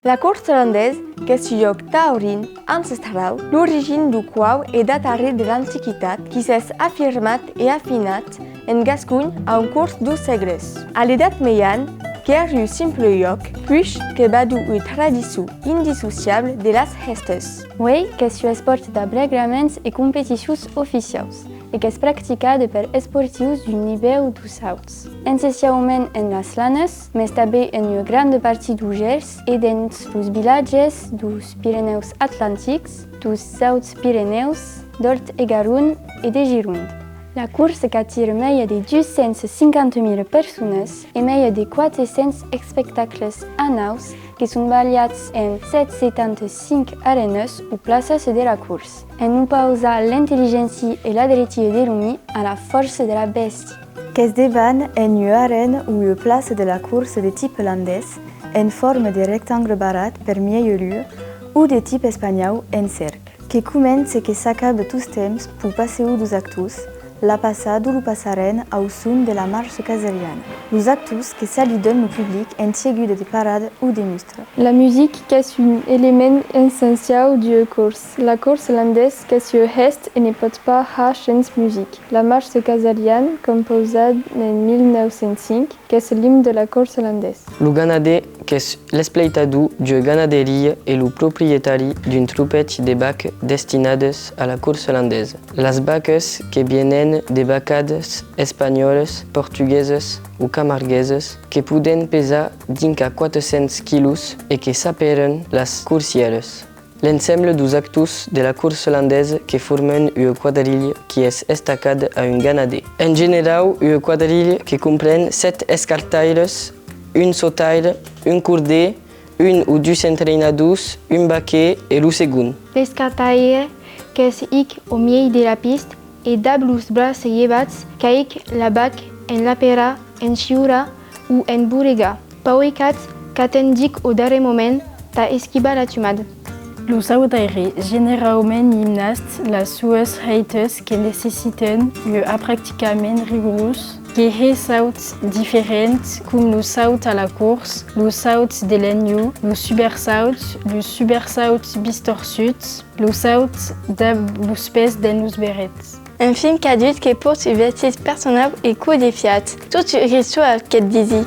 La course holandaise, que és un joc taurin ancestral, l'origine du qual è datada de l'Antiquitat, qui s'és afirmat et afinat en Gascuny a un curs dos segles. A l'edat meian, qu'ère un simple joc, puis que va dur une tradition indissociable de las gestes. Oui, que és un esport d'abregraments e competicions oficials, e que és practicat per esportius d'un nivell dos alts. Essencialment en las lanes, mais també en una grande partie du Gers e dins los vilatges dos Pirineus Atlàntics, dos Alts Pirineus, d'Hort e Garonne e de Gironde. La course attire més de 250.000 persones e més de 400 espectacles annuals que són ballats en 775 arenes o places de la course. En opposar l'intel·ligència i la dretia de l'home a la força de la bèstia. Que es devan en une arène ou une place de la course de type holandès en forme de rectangle barat per milieu ou de type espanyol en cercle. Que comença que s'acabe tous temps pour passer dos actus, la passada ou le passaren au son de la marche caseriana. Los actus que saluden le public en seguida de parade ou de mustre. La musique est un élément essentiel de la course. La course hollandaise est un geste et ne peut pas avoir sans musique. La marche caseriane, composée en 1905, est l'hymne de la course hollandaise. Le ganadé, qui est l'espleitador de ganaderia et le propriétari d'une troupette de vaques destinades à la course hollandaise. Las vacas que vienen de vacades espagnoles, portugueses ou camargueses que poden pesar dinca 400 quilos et que s'appellen las coursières. L'ensemble dos actus de la course hollandaise que formen une quadrille qui est estacada à un ganadé. En général, une quadrille qui comprend 7 escartaires, un sautaire, un courdet, un ou deux entraînadors, un baquet et le second. L'escartaire, qui est au milieu de la piste, et dab los bras llevats caic la bac en la pera, en xiura ou en burega. Pauicat qu'atendic au darrer moment ta esquiva la tumade. Los sautaires, generalment gimnastes, les sues reites que necessiten un practicament rigorós, que ressalts diferents com le saut à la course, le saut de l'agneau, le supersaut bistorsuts, le saut dab los pès dans los berets. Un film qu'adulte qui porte une vestite personnelle et codifiée. Tout reste à qu'elle visite.